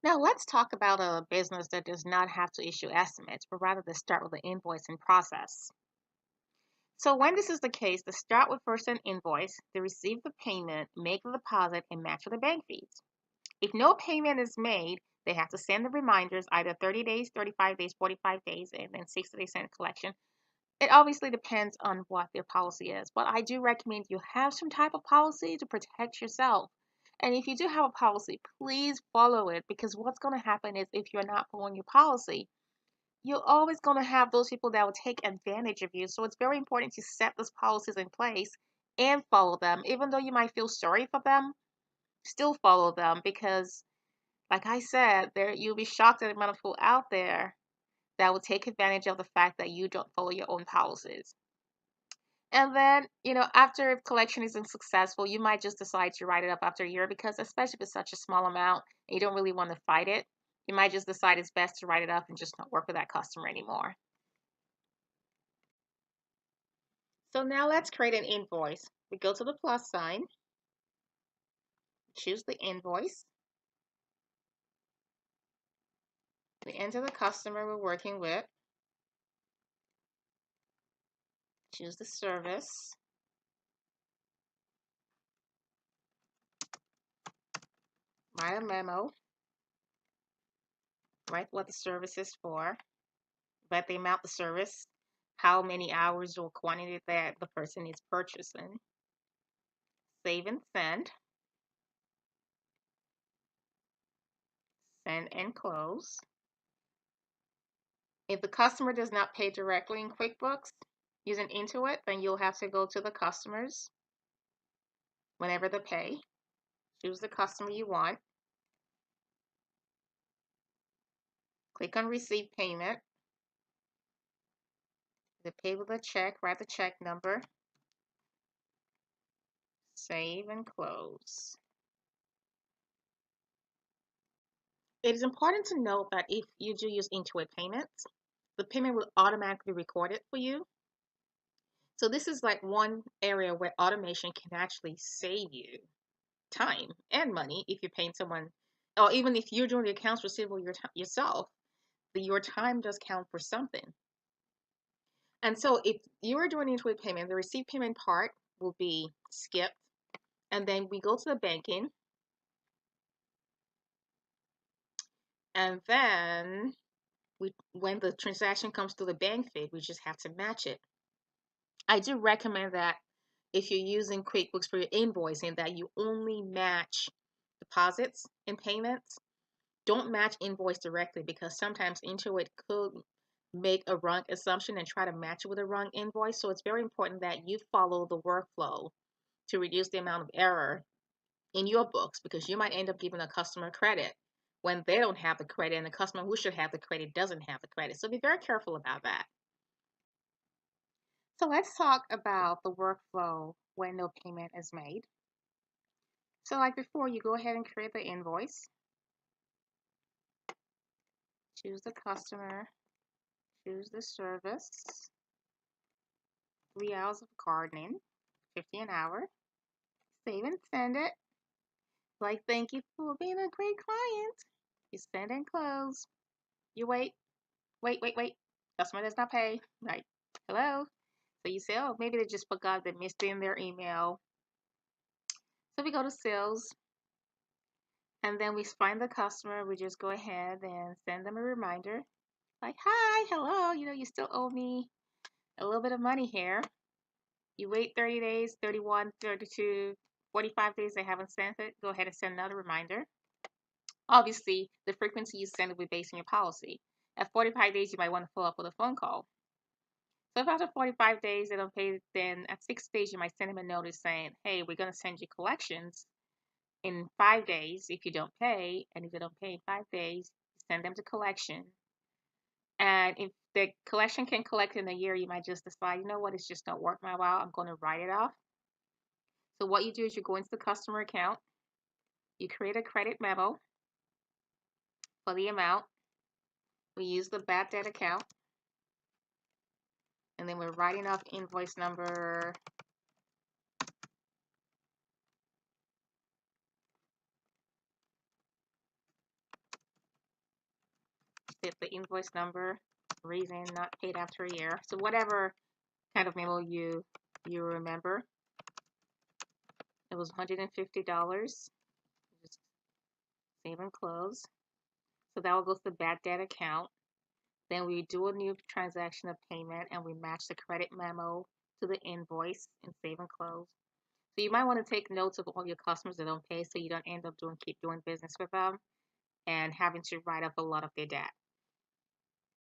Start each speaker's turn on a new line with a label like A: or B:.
A: Now, let's talk about a business that does not have to issue estimates, but rather to start with the invoicing process. So, when this is the case, to start with first an invoice, to receive the payment, make the deposit, and match with the bank fees. If no payment is made, they have to send the reminders either 30 days, 35 days, 45 days, and then 60 days send collection. It obviously depends on what their policy is, but I do recommend you have some type of policy to protect yourself. And if you do have a policy, please follow it because what's going to happen is if you're not following your policy, you're always going to have those people that will take advantage of you. So it's very important to set those policies in place and follow them. Even though you might feel sorry for them, still follow them because, like I said, there you'll be shocked at the amount of people out there that will take advantage of the fact that you don't follow your own policies. And then, after if collection isn't successful, you might just decide to write it up after a year because, especially if it's such a small amount and you don't really want to fight it, you might just decide it's best to write it up and just not work with that customer anymore. So now let's create an invoice. We go to the plus sign, choose the invoice, we enter the customer we're working with, choose the service, write a memo, write what the service is for, write the amount of the service, how many hours or quantity that the person is purchasing, save and send and close. If the customer does not pay directly in QuickBooks using Intuit, then you'll have to go to the customers whenever they pay. Choose the customer you want. Click on Receive Payment. They pay with a check, write the check number, save and close. It is important to note that if you do use Intuit payments, the payment will automatically record it for you. So this is like one area where automation can actually save you time and money if you're paying someone, or even if you're doing the accounts receivable yourself, your time does count for something. And so if you are doing Intuit payment, the receive payment part will be skipped. And then we go to the banking. And then when the transaction comes to the bank feed, we just have to match it. I do recommend that if you're using QuickBooks for your invoicing, that you only match deposits and payments. Don't match invoice directly because sometimes Intuit could make a wrong assumption and try to match it with a wrong invoice. So it's very important that you follow the workflow to reduce the amount of error in your books because you might end up giving a customer credit when they don't have the credit and the customer who should have the credit doesn't have the credit. So be very careful about that. So let's talk about the workflow when no payment is made. So like before, you go ahead and create the invoice. Choose the customer, choose the service, 3 hours of gardening, 50 an hour, save and send it. Like, thank you for being a great client. You send and close. You wait. Customer does not pay. Right. Hello. So you say, oh, maybe they just forgot they missed in their email. So we go to sales and then we find the customer. We just go ahead and send them a reminder like, hi, hello, you still owe me a little bit of money here. You wait 30 days, 31, 32, 45 days, they haven't sent it. Go ahead and send another reminder. Obviously, the frequency you send will be based on your policy. At 45 days, you might want to follow up with a phone call. So if after 45 days they don't pay, then at 6 days, you might send them a notice saying, hey, we're going to send you collections in 5 days if you don't pay. And if you don't pay in 5 days, send them to collection. And if the collection can collect in a year, you might just decide, you know what, it's just not worth my while. I'm going to write it off. So what you do is you go into the customer account, you create a credit memo for the amount. We use the bad debt account. And then we're writing off invoice number put the invoice number, reason not paid after a year. So whatever kind of memo you remember. It was $150. Just save and close. So that will go to the bad debt account. Then we do a new transaction of payment and we match the credit memo to the invoice and save and close. So you might want to take notes of all your customers that don't pay so you don't end up keep doing business with them and having to write up a lot of their debt.